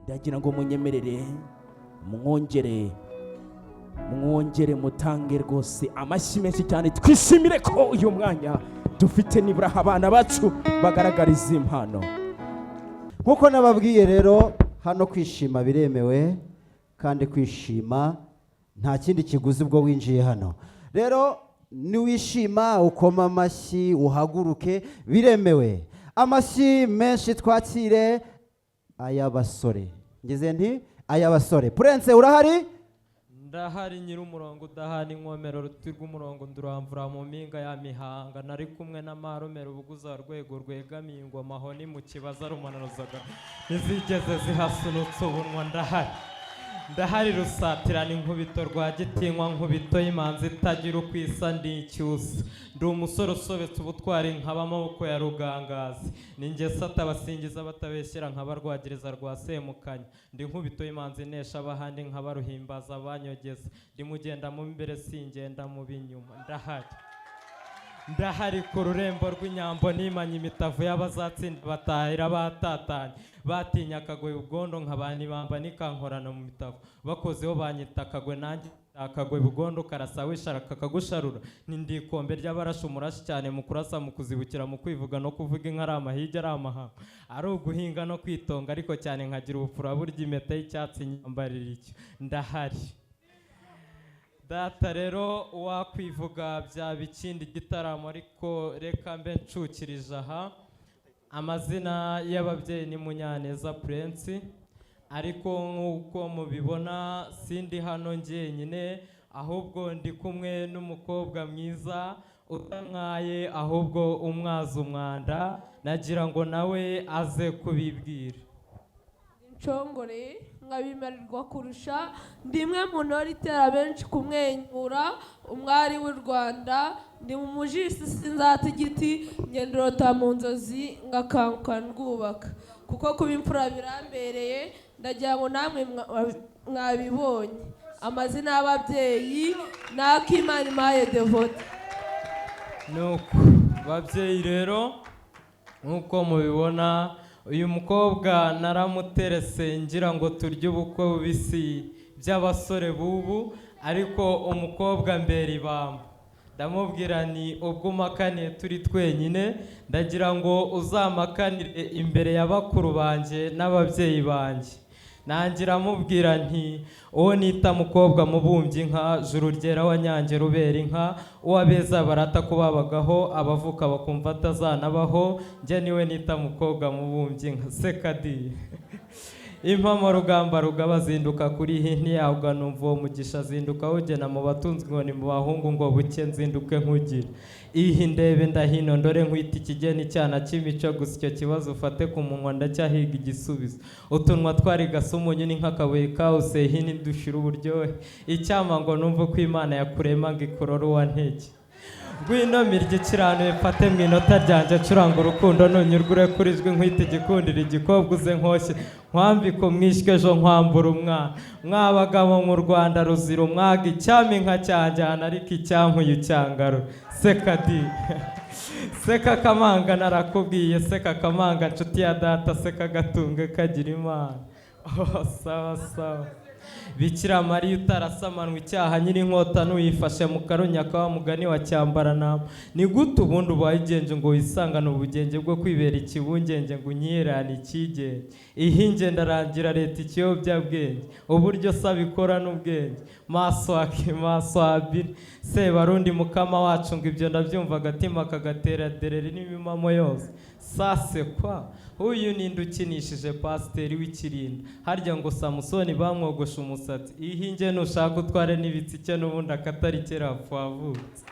ndagira ngo munyemerere mwongere mutange rwose amashyi menshi cyane, twishimire ko uyu mwanya dufite nibura abana bacu bagaragariza impano. Nkuko nababwiye rero, hano kwishima biremewe, kandi kwishima nta kindi kiguzi ubwo winjiye hano. Rero niwishima ukoma amashyi uhaguruke, biremewe. Amashyi menshi twakire ay'abasore. Ngize nti ay'abasore. Prince urahari? Ndahari nyir'umurongo udahana inkomero, ruti rw'umurongo nduramvura mu mpinga ya Mihanga, nari kumwe n'amaromero ubuguza rwego rwegamiye ingoma aho ni mu kibaza rumanuzaga ntizigeze zihasunutse ubunwa. Ndahari rusatirana inkubito rwa gitinywa, nkubito y'imanzi itagira uko isa ndi icyusa, ndi umusore usobetse ubutwari nkaba amaboko ya rugangazi, ninjye sata basingiza batabeshyera nkabarwagiriza rwa semukanya, ndi nkubito y'imanzi inesha abahandi nkabaruhimbaza abanyogeza, ndi mugenda mu imbere singenda mu binyuma. Ndahari ku rurembo rw'inyambo nimanye imitavu y'abazatsinda batahira batatanye, batinya akagoye ubwondo nk'abandi bamba nikankorana mu mitavu, bakozeho banyita akagwe nanjye akagwe bugondo karasa wisharaka kagusharura, n'indikombe ry'abarasha umurashi cyane mu kurasa mu kuzibukira mu kwivuga no kuvuga inka ari amahigi ari amahanga, ari uguhinga no kwitonga ariko cyane nkagira ubupfura burya impeta y'icyatsi nyambarira icyo. Ndahari data rero wakwivuga byaba ikindi gitaramo, ariko reka mbe ncukirije aha. Amazina y'ababyeyi ni Munyaneza Prince, ariko nk'uko mubibona sindi hano njyenyine, ahubwo ndi kumwe n'umukobwa mwiza utankaye ahubwo umwaza umwanda, nagira ngo nawe aze kubibwira. Nshongore nkabimarirwa kurusha, ndimwe mu ntore itera benshi kumwenyura, umwari w'u Rwanda, ndi mu mujisi sinzata igiti, ngendorota mu nzozi ngakanguka ndwubaka, kuko kuba imfura birambereye, ndagira ngo namwe mwabibonye. Amazina y'ababyeyi ni Akimana Impaye Devote. Nuko babyeyi rero nkuko mubibona, uyu mukobwa naramuterese ngira ngo turye ubukwe bubisi by'abasore bubu, ariko umukobwa mbere ibamba. Ndamubwira ni ubwo umakaniye turi twenyine, ndagira ngo uzamakanire imbere ya bakuru banjye n'ababyeyi banjye. Nangira mubwira nti uwo nita mukobwa mubumbye inka, juru ryera wa Nyange rubera inka, uwabeza barata kubabagaho abavuka bakumva atazanabaho, njye niwe nita mukobwa mubumbye inka. Sekadi impamo rugamba rugaba zinduka kuri hinti yabwa, numva uwo mugisha zinduka wugena mu batunzwe ngo ni mu bahungu ngo buke nzinduke nkugire, iyi ndebe ndahino ndore nkwita ikigeni cyana cy'imico, gusa icyo kibazo ufate ku munwa ndacyahiga igisubizo, utunwa twari gasa umunyu ni nk'akabuye kawuse hini dushira uburyohe, icyama ngo numva uko Imana yakurema ngo ikurore uwantege, ngwino mirye kiranuye mfate mu inota ryanje curanga urukundo, nunyurgure kuri jwi nkwita igikundira igikobwa uze nkoshye nkwambika umwishywe ejo nkwambura umwana, mwabagabo mu Rwanda ruzira umwaga, icyama inka cyanjyana ariko icyankuye ucyangarura. Sekadi seka kamanga narakubwiye, seka kamanga nshuti ya data, seka gatunge kagira Imana. Sawa sawa. Bikira Mariya utarasamanwa icyaha, nyiri inkota n'uyifashe mu karunyaka wa mugani wa cyambaranama, ni gute ubundi ubayigenje ngo wisangane ubugenge bwo kwibera ikibungenge ngo unyirane ikigenge, ihinge ndarangira leta ikiyobyabwenge, uburyo saba ikora n'ubwenge, maso abiri Sebarundi mukama wacu, ngo ibyo ndabyumva agatima kagatera dereri n'imimamo yose. Sase kwa uyu ninde ukinishije pasiteri w'ikirinda, harya ngo Samusoni bamwogosha umusatsi, ihinge nushaka utware n'ibitsike n'ubundi akatari kera wavutse.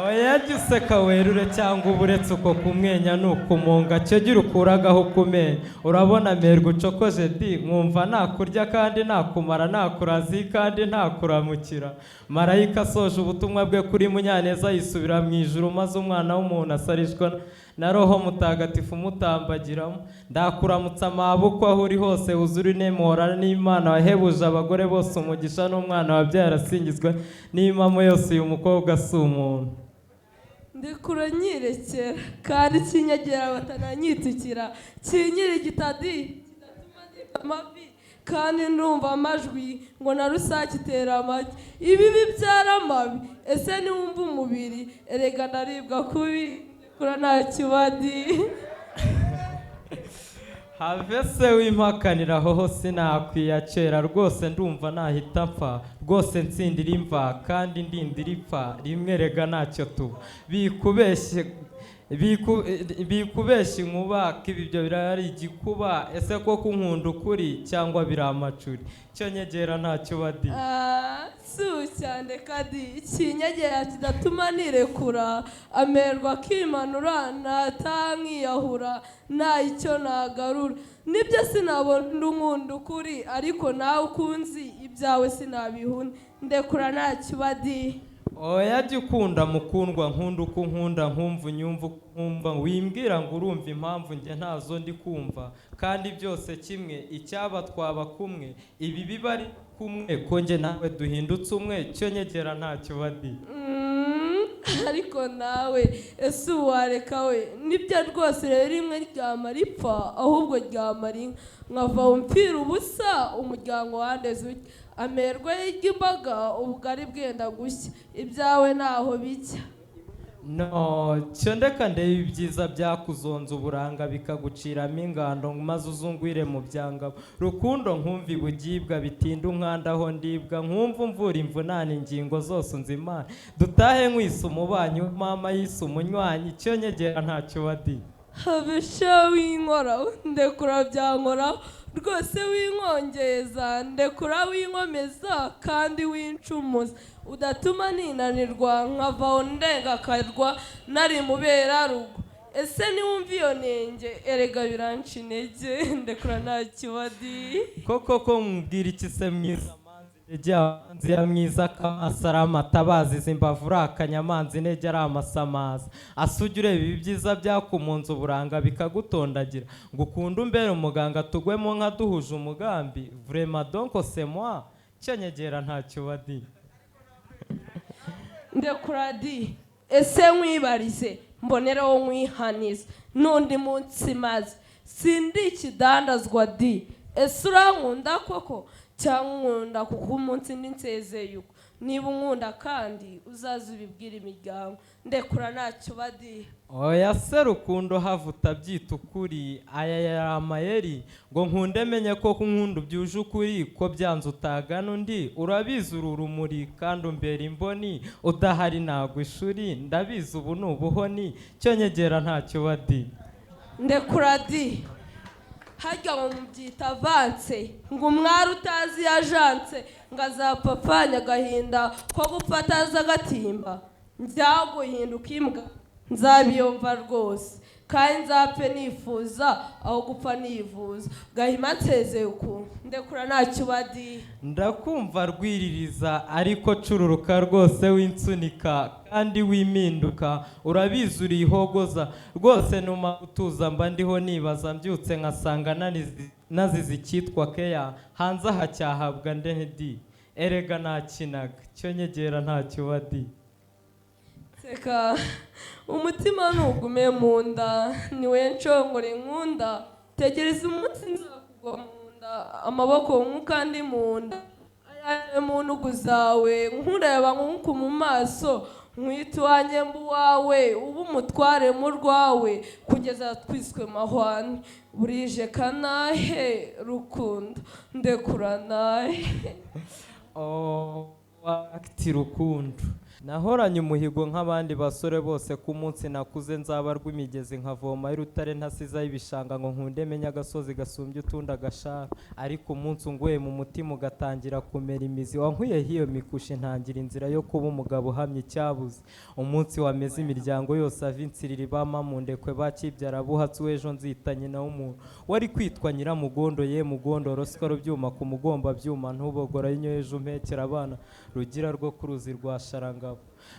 Oya jya useka werure cyangwa uburetse uko kumwenya nukumunga, cyo gira ukuragaho kumenya, urabona merwe ucokoje di, nkumva nakurya kandi nakumara, nakurazi kandi nakuramukira. Marayika asoje ubutumwa bwe kuri Munyaneza yisubira mu ijuru, maze umwana w'umuntu asarishwa na Roho Mutagatifu mutambagiramo, ndakuramutsa amaboko aho uri hose wuzure inemora n'Imana, wahebuje abagore bose umugisha, n'umwana wabyaye arasingizwa n'imamo yose, uyu mukobwa si umuntu. Ndikura nyirekera kandi kinyegera batananyitukira, kinyiri gitadi amavi kandi ndumva amajwi ngo na rusake itera amagi ibi bibyara amabi ese niwumva umubiri erega ndaribwa kubi kura nta kibadi have se wimpakanira hoho sinakwiyacera rwose ndumva nahita mpfa rwose ntsindira imva kandi ndindira ipfa rimwe rega ntacyo tuba bikubeshya inkuba ko ibyo birari igikuba ese ko kunkunda ukuri cyangwa biri amacuri cyo nyegera ntacyo badi cyane kadi ikinyegera kidatuma nirekura amerwa akimanura natankiyahura nta icyo nagarura nibyo sinabona unkunda ukuri ariko nawe ukunzi ibyawe sinabihuna ndekura ntacyo badi oya jya ukunda mukundwa nkunda uko nkunda nkumva unyumva nkumva wimbwira ngo urumva impamvu njye ntazo ndi kumva kandi byose kimwe icyaba twaba kumwe ibi biba ari kumwe ko njye nawe duhindutse umwe cyo nyegera ntacyo badi ariko nawe ese uwareka we nibyo rwose rero rimwe ryamara ipfa ahubwo ryamara inka nkava mpfira ubusa umuryango wandeze ujya amerwe y'imbaga ubugari bwenda gushya ibyawe ntaho bijya no cyo ndeka ndeba ibyiza byakuzonza uburanga bikaguciramo ingando maze uzungwire mu byangabo rukundo nkumva ibugibwa bitinda unkandaho ndibwa nkumva umvura imvunane ingingo zose unzimana dutahe nkwisa umubanyi mama yise umunywanyi cyo nyegera ntacyo badi habesha winkora ndekura byankoraho rwose winkongeza ndekura winkomeza kandi wincumuza udatuma ninanirwa nkavaho ndengakarwa nari mubera rugo ese niwumva iyo nenge erega biranca intege ndekura nta kibadi koko mubwira iki se mwiza manzi ya mwiza akamasarama atabazi zimbavura akanyamanzi intege ari amasamaza asujya ureba ibi byiza byakumunza uburanga bikagutondagira ngo ukunde umbere umuganga tugwemo nka duhuje umugambi vraiment donc c'est moi cyo nyegera ntacyo badi ndekura di ese nkwibarize mbonereho nkwihaniza n'undi munsi maze sindi ikidandazwa di ese urankunda koko cyangwa unkunda kuko umunsi nsezeye uko niba unkunda kandi uzaza ubibwira imiryango ndekura ntacyo badi oya se rukundo have utabyita ukuri aya yari amayeri ngo nkunde menye ko nkunda ubyuje ukuri ko byanze utagana undi urabizi uru rumuri kandi umbera imboni udahari ntabwo ishuri ndabizi ubu ni ubuhoni cyo nyegera ntacyo badi ndekura di harya ngo mubyita avanse ngo umwari utazi yajanse ngo azapapanya agahinda ko gupfa atazi agatimba njyaguhinduka imbwa nzabiyumva rwose kandi nzapfe nifuza aho gupfa nivuza gahima nsezeye ukuntu ndekura ntacyo badi ndakumva rwiririza ariko cururuka rwose winsunika kandi wiminduka urabizi urihogoza rwose numa utuza mba ndiho nibaza mbyutse nkasanga nazize icyitwa keya hanze aha cyahabwa ndedi erega nakinaga cyo nyegera ntacyo badi seka umutima ntugume mu nda niwe nshongore nkunda tegereza umunsi nzakugwa mu nda amaboko nk'ukandi mu nda ayaye mu ntugu zawe nkureba nk'uku mu maso nkwita uwanjye mbu wawe uba umutware mu rwawe kugeza twiswe mahwane burije kanahe rukundo ndekura nahe wakiti rukundo nahoranye umuhigo nk'abandi basore bose ku munsi nakuze nzaba rw'imigezi nkavoma y'urutare ntasizaho ibishanga ngo nkunde menye agasozi gasumbye utundi agashara ariko umunsi unguye mu mutima ugatangira kumera imizi wankwiyeho iyo mikushi ntangira inzira yo kuba umugabo uhamye icyabuze umunsi wameze imiryango yose ava insiriri bama mu ndekwe bakibyara buhatse w'ejo nzita nyina w'umuntu wari kwitwa nyiramugondo ye mugondoro siko rubyuma ku mugomba byuma ntubogora y'inyoheje umpekera abana rugira rwo ku ruzi rwa sharangabo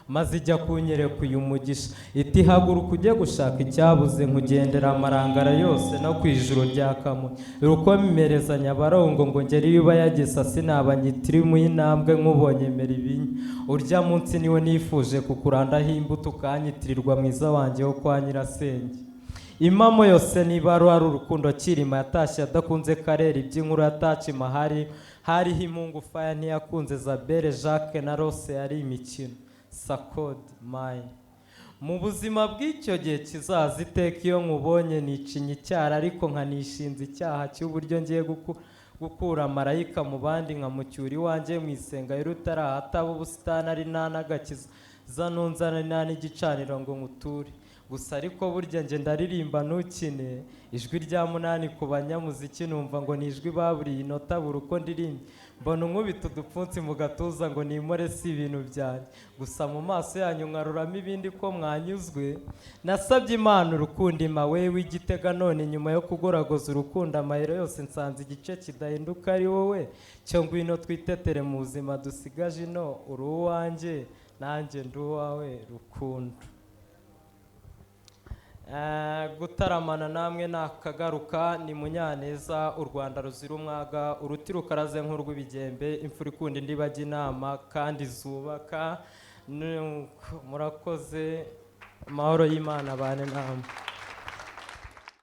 maze ijya kunyereka uyu mugisha iti haguruka ujye gushaka icyabuze nkugendera amarangara yose no ku ijuru rya kamonyi rukomereza nyabarongo ngo ngere ibiba yagesa sinabanyitirimu y'intambwe nk'ubonye mera ibinya urya munsi niwe nifuje kukurandaho imbuto ukanyitirirwa mwiza wanjye wo kwa nyirasenge impamo yose niba ari urukundo Kirima yatashye adakunze Karera iby'inkuru yatacima hariho impungu Faya ntiyakunze Zabere Jacques na Rose yari imikino Sakode Mine mu buzima bw'icyo gihe kizaza iteka iyo nkubonye nicinya icyara ariko nkanishinza icyaha cy'uburyo ngiye gukura marayika mu bandi nkamucyura iwanjye mu isenga y'urutarahataba ubusitani ari n'agakiza nunzana nta n'igicaniro ngo nguture gusa ariko burya nge ndaririmba ntukine ijwi rya munani ku banyamuziki numva ngo ni ijwi baburiye inota buri uko ndirimba mbona unkubita udupfunsi mu gatuza ngo nimore si ibintu byanjye gusa mu maso yanyu nkaruramo ibindi ko mwanyuzwe nasabye Imana urukundo ima wewe igitega none nyuma yo kugoragoza urukundo amahero yose nsanze igice kidahinduka ari wowe cyo ngwino twitetere mu buzima dusigaje ino uri uwanjye nanjye ndi uwawe rukundo. Gutaramana namwe nakagaruka ni Munyaneza u Rwanda ruzira umwaga uruti rukaraze nk'urw'ibigembe imfura ikunda indi bajya inama kandi zubaka murakoze amahoro y'Imana bane namwe.